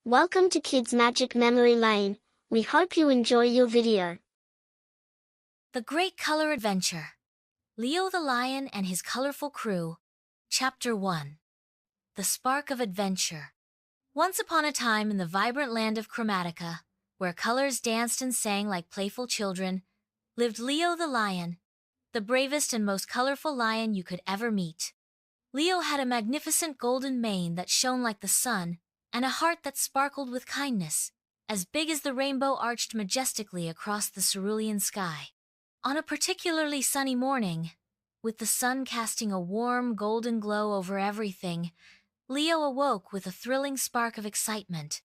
Welcome to Kids Magic Memory Lane. We hope you enjoy your video. The Great Color Adventure. Leo the Lion and His Colorful Crew. Chapter 1. The Spark of Adventure. Once upon a time in the vibrant land of Chromatica, where colors danced and sang like playful children, lived Leo the Lion, the bravest and most colorful lion you could ever meet. Leo had a magnificent golden mane that shone like the sun, and a heart that sparkled with kindness, as big as the rainbow arched majestically across the cerulean sky. On a particularly sunny morning, with the sun casting a warm golden glow over everything, Leo awoke with a thrilling spark of excitement.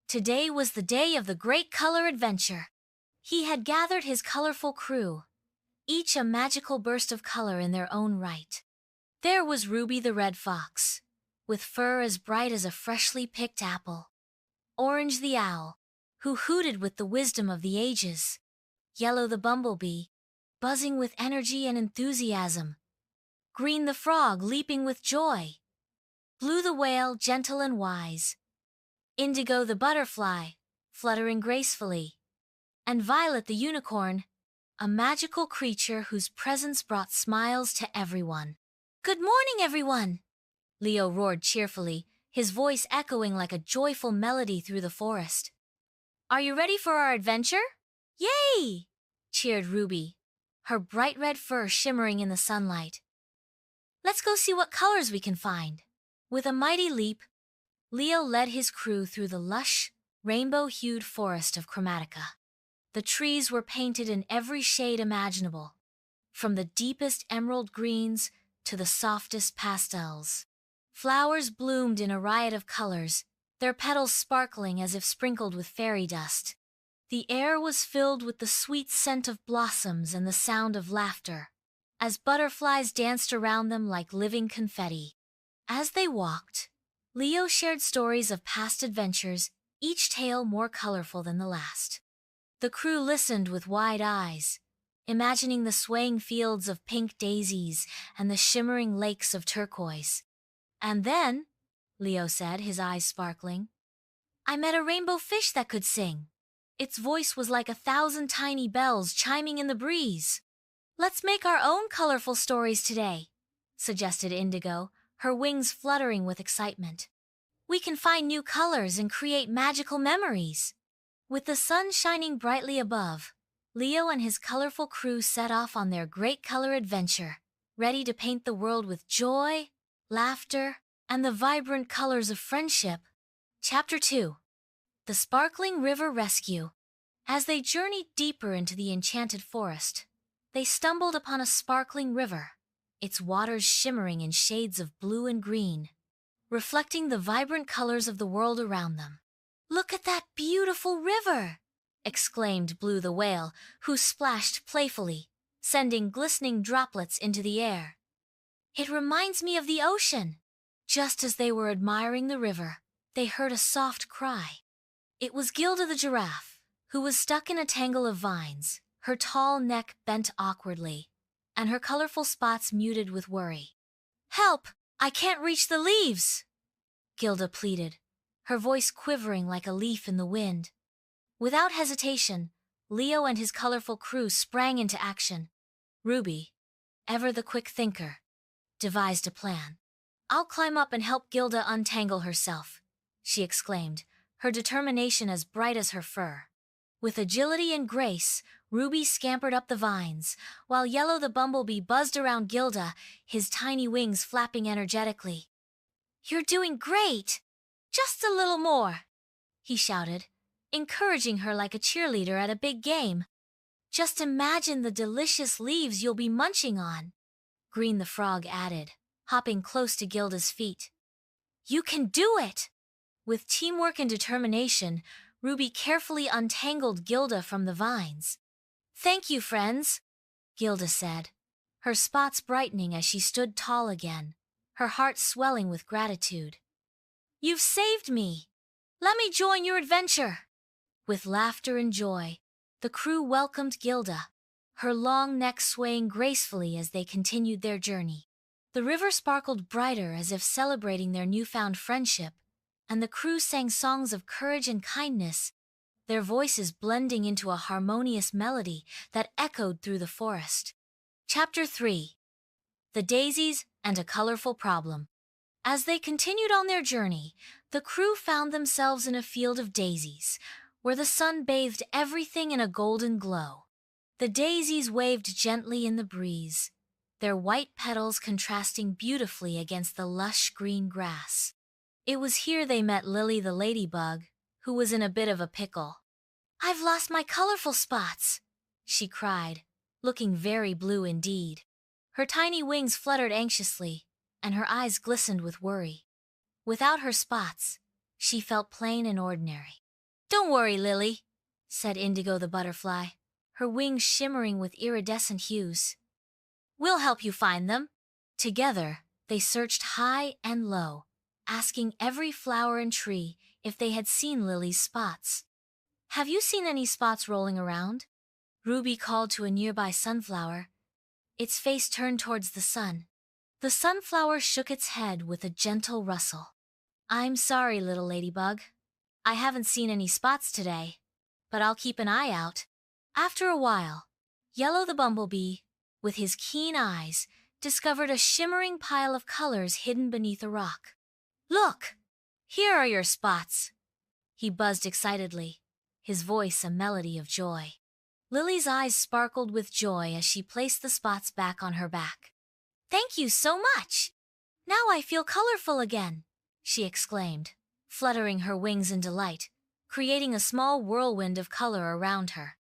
Today was the day of the Great Color Adventure. He had gathered his colorful crew, each a magical burst of color in their own right. There was Ruby the Red Fox, with fur as bright as a freshly picked apple. Orange the Owl, who hooted with the wisdom of the ages. Yellow the Bumblebee, buzzing with energy and enthusiasm. Green the Frog, leaping with joy. Blue the Whale, gentle and wise. Indigo the Butterfly, fluttering gracefully. And Violet the Unicorn, a magical creature whose presence brought smiles to everyone. "Good morning, everyone!" Leo roared cheerfully, his voice echoing like a joyful melody through the forest. "Are you ready for our adventure?" "Yay!" cheered Ruby, her bright red fur shimmering in the sunlight. "Let's go see what colors we can find." With a mighty leap, Leo led his crew through the lush, rainbow-hued forest of Chromatica. The trees were painted in every shade imaginable, from the deepest emerald greens to the softest pastels. Flowers bloomed in a riot of colors, their petals sparkling as if sprinkled with fairy dust. The air was filled with the sweet scent of blossoms and the sound of laughter, as butterflies danced around them like living confetti. As they walked, Leo shared stories of past adventures, each tale more colorful than the last. The crew listened with wide eyes, imagining the swaying fields of pink daisies and the shimmering lakes of turquoise. "And then," Leo said, his eyes sparkling, "I met a rainbow fish that could sing. Its voice was like 1,000 tiny bells chiming in the breeze." "Let's make our own colorful stories today," suggested Indigo, her wings fluttering with excitement. "We can find new colors and create magical memories." With the sun shining brightly above, Leo and his colorful crew set off on their great color adventure, ready to paint the world with joy, laughter, and the vibrant colors of friendship. Chapter 2. The Sparkling River Rescue. As they journeyed deeper into the enchanted forest, they stumbled upon a sparkling river, its waters shimmering in shades of blue and green, reflecting the vibrant colors of the world around them. "Look at that beautiful river!" exclaimed Blue the Whale, who splashed playfully, sending glistening droplets into the air. "It reminds me of the ocean." Just as they were admiring the river, they heard a soft cry. It was Gilda the Giraffe, who was stuck in a tangle of vines, her tall neck bent awkwardly, and her colorful spots muted with worry. "Help! I can't reach the leaves!" Gilda pleaded, her voice quivering like a leaf in the wind. Without hesitation, Leo and his colorful crew sprang into action. Ruby, ever the quick thinker, devised a plan. "I'll climb up and help Gilda untangle herself," she exclaimed, her determination as bright as her fur. With agility and grace, Ruby scampered up the vines, while Yellow the Bumblebee buzzed around Gilda, his tiny wings flapping energetically. "You're doing great! Just a little more," he shouted, encouraging her like a cheerleader at a big game. "Just imagine the delicious leaves you'll be munching on," Green the Frog added, hopping close to Gilda's feet. "You can do it!" With teamwork and determination, Ruby carefully untangled Gilda from the vines. "Thank you, friends," Gilda said, her spots brightening as she stood tall again, her heart swelling with gratitude. "You've saved me! Let me join your adventure!" With laughter and joy, the crew welcomed Gilda, her long neck swaying gracefully as they continued their journey. The river sparkled brighter as if celebrating their newfound friendship, and the crew sang songs of courage and kindness, their voices blending into a harmonious melody that echoed through the forest. Chapter 3. The Daisies and a Colorful Problem. As they continued on their journey, the crew found themselves in a field of daisies, where the sun bathed everything in a golden glow. The daisies waved gently in the breeze, their white petals contrasting beautifully against the lush green grass. It was here they met Lily the ladybug, who was in a bit of a pickle. "I've lost my colorful spots," she cried, looking very blue indeed. Her tiny wings fluttered anxiously, and her eyes glistened with worry. Without her spots, she felt plain and ordinary. "Don't worry, Lily," said Indigo the butterfly, her wings shimmering with iridescent hues. "We'll help you find them." Together, they searched high and low, asking every flower and tree if they had seen Lily's spots. "Have you seen any spots rolling around?" Ruby called to a nearby sunflower. Its face turned towards the sun. The sunflower shook its head with a gentle rustle. "I'm sorry, little ladybug. I haven't seen any spots today, but I'll keep an eye out." After a while, Yellow the bumblebee, with his keen eyes, discovered a shimmering pile of colors hidden beneath a rock. "Look! Here are your spots!" he buzzed excitedly, his voice a melody of joy. Lily's eyes sparkled with joy as she placed the spots back on her back. "Thank you so much! Now I feel colorful again," she exclaimed, fluttering her wings in delight, creating a small whirlwind of color around her.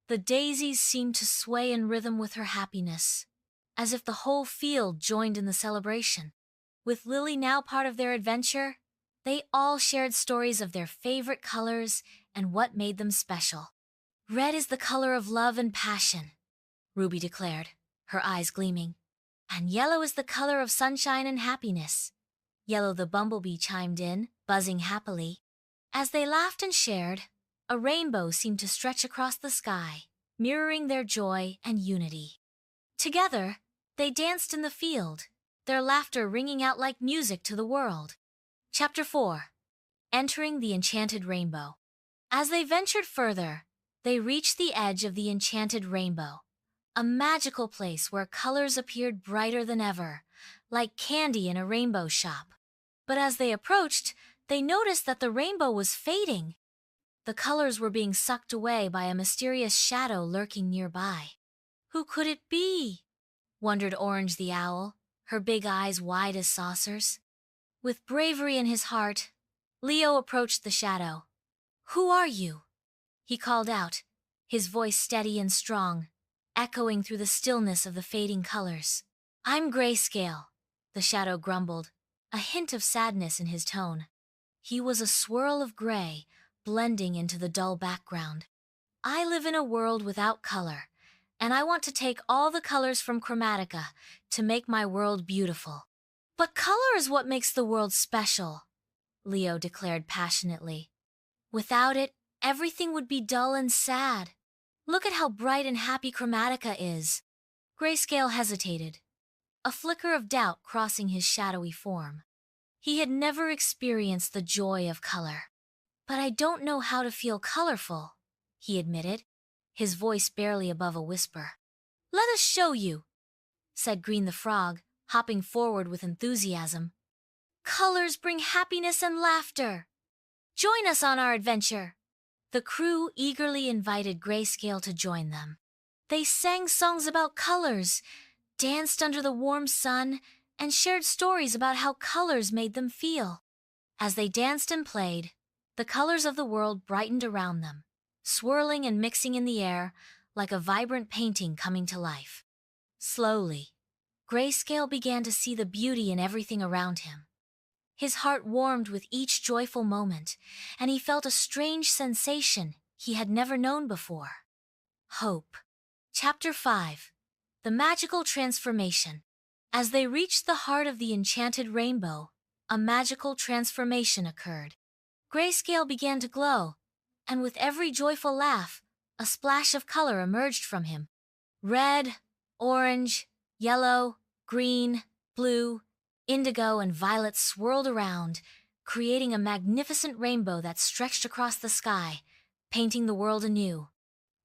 The daisies seemed to sway in rhythm with her happiness, as if the whole field joined in the celebration. With Lily now part of their adventure, they all shared stories of their favorite colors and what made them special. "Red is the color of love and passion," Ruby declared, her eyes gleaming. "And yellow is the color of sunshine and happiness." Yellow the bumblebee chimed in, buzzing happily. As they laughed and shared, a rainbow seemed to stretch across the sky, mirroring their joy and unity. Together, they danced in the field, their laughter ringing out like music to the world. Chapter 4. Entering the Enchanted Rainbow. As they ventured further, they reached the edge of the Enchanted Rainbow, a magical place where colors appeared brighter than ever, like candy in a rainbow shop. But as they approached, they noticed that the rainbow was fading. The colors were being sucked away by a mysterious shadow lurking nearby. "Who could it be?" wondered Orange the owl, her big eyes wide as saucers. With bravery in his heart, Leo approached the shadow. "Who are you?" he called out, his voice steady and strong, echoing through the stillness of the fading colors. "I'm Grayscale," the shadow grumbled, a hint of sadness in his tone. He was a swirl of gray, blending into the dull background. "I live in a world without color, and I want to take all the colors from Chromatica to make my world beautiful." "But color is what makes the world special," Leo declared passionately. "Without it, everything would be dull and sad. Look at how bright and happy Chromatica is." Grayscale hesitated, a flicker of doubt crossing his shadowy form. He had never experienced the joy of color. "But I don't know how to feel colorful," he admitted, his voice barely above a whisper. "Let us show you," said Green the frog, hopping forward with enthusiasm. "Colors bring happiness and laughter. Join us on our adventure." The crew eagerly invited Grayscale to join them. They sang songs about colors, danced under the warm sun, and shared stories about how colors made them feel. As they danced and played, the colors of the world brightened around them, swirling and mixing in the air like a vibrant painting coming to life. Slowly, Grayscale began to see the beauty in everything around him. His heart warmed with each joyful moment, and he felt a strange sensation he had never known before. Hope. Chapter 5. The Magical Transformation. As they reached the heart of the Enchanted Rainbow, a magical transformation occurred. Grayscale began to glow, and with every joyful laugh, a splash of color emerged from him. Red, orange, yellow, green, blue, indigo, and violet swirled around, creating a magnificent rainbow that stretched across the sky, painting the world anew.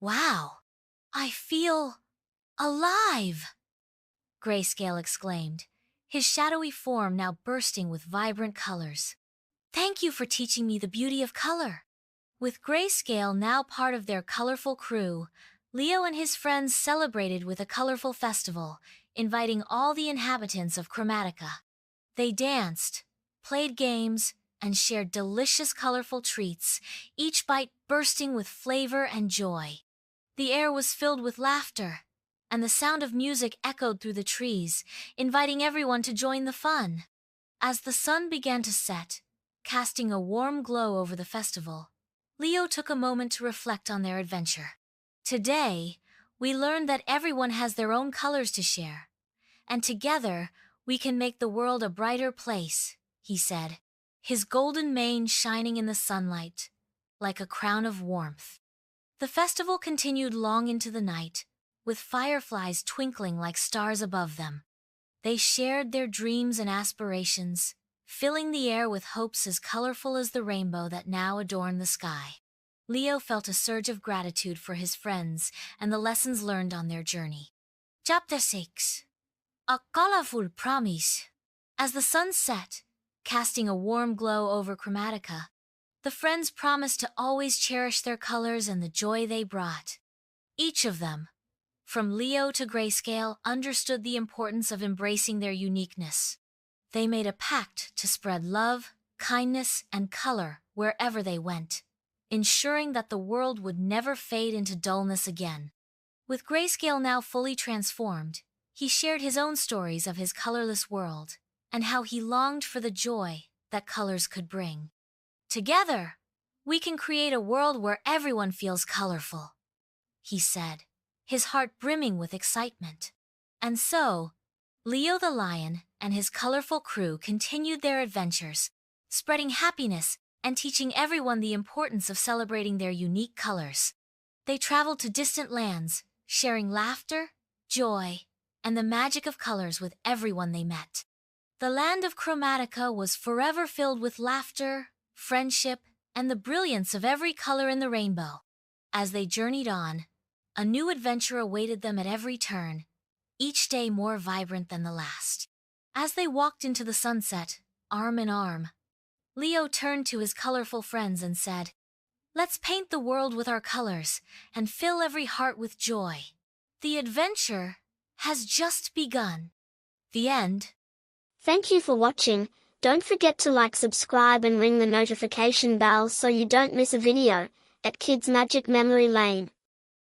"Wow! I feel alive!" Grayscale exclaimed, his shadowy form now bursting with vibrant colors. "Thank you for teaching me the beauty of color." With Grayscale now part of their colorful crew, Leo and his friends celebrated with a colorful festival, inviting all the inhabitants of Chromatica. They danced, played games, and shared delicious colorful treats, each bite bursting with flavor and joy. The air was filled with laughter, and the sound of music echoed through the trees, inviting everyone to join the fun. As the sun began to set, casting a warm glow over the festival, Leo took a moment to reflect on their adventure. "Today, we learned that everyone has their own colors to share, and together we can make the world a brighter place," he said, his golden mane shining in the sunlight, like a crown of warmth. The festival continued long into the night, with fireflies twinkling like stars above them. They shared their dreams and aspirations, filling the air with hopes as colorful as the rainbow that now adorned the sky. Leo felt a surge of gratitude for his friends and the lessons learned on their journey. Chapter 6. A Colorful Promise. As the sun set, casting a warm glow over Chromatica, the friends promised to always cherish their colors and the joy they brought. Each of them, from Leo to Grayscale, understood the importance of embracing their uniqueness. They made a pact to spread love, kindness, and color wherever they went, ensuring that the world would never fade into dullness again. With Grayscale now fully transformed, he shared his own stories of his colorless world and how he longed for the joy that colors could bring. "Together, we can create a world where everyone feels colorful," he said, his heart brimming with excitement. And so, Leo the lion and his colorful crew continued their adventures, spreading happiness and teaching everyone the importance of celebrating their unique colors. They traveled to distant lands, sharing laughter, joy, and the magic of colors with everyone they met. The land of Chromatica was forever filled with laughter, friendship, and the brilliance of every color in the rainbow. As they journeyed on, a new adventure awaited them at every turn, each day more vibrant than the last. As they walked into the sunset, arm in arm, Leo turned to his colorful friends and said, "Let's paint the world with our colors and fill every heart with joy. The adventure has just begun." The end. Thank you for watching. Don't forget to like, subscribe and ring the notification bell so you don't miss a video. At Kids Magic Memory Lane.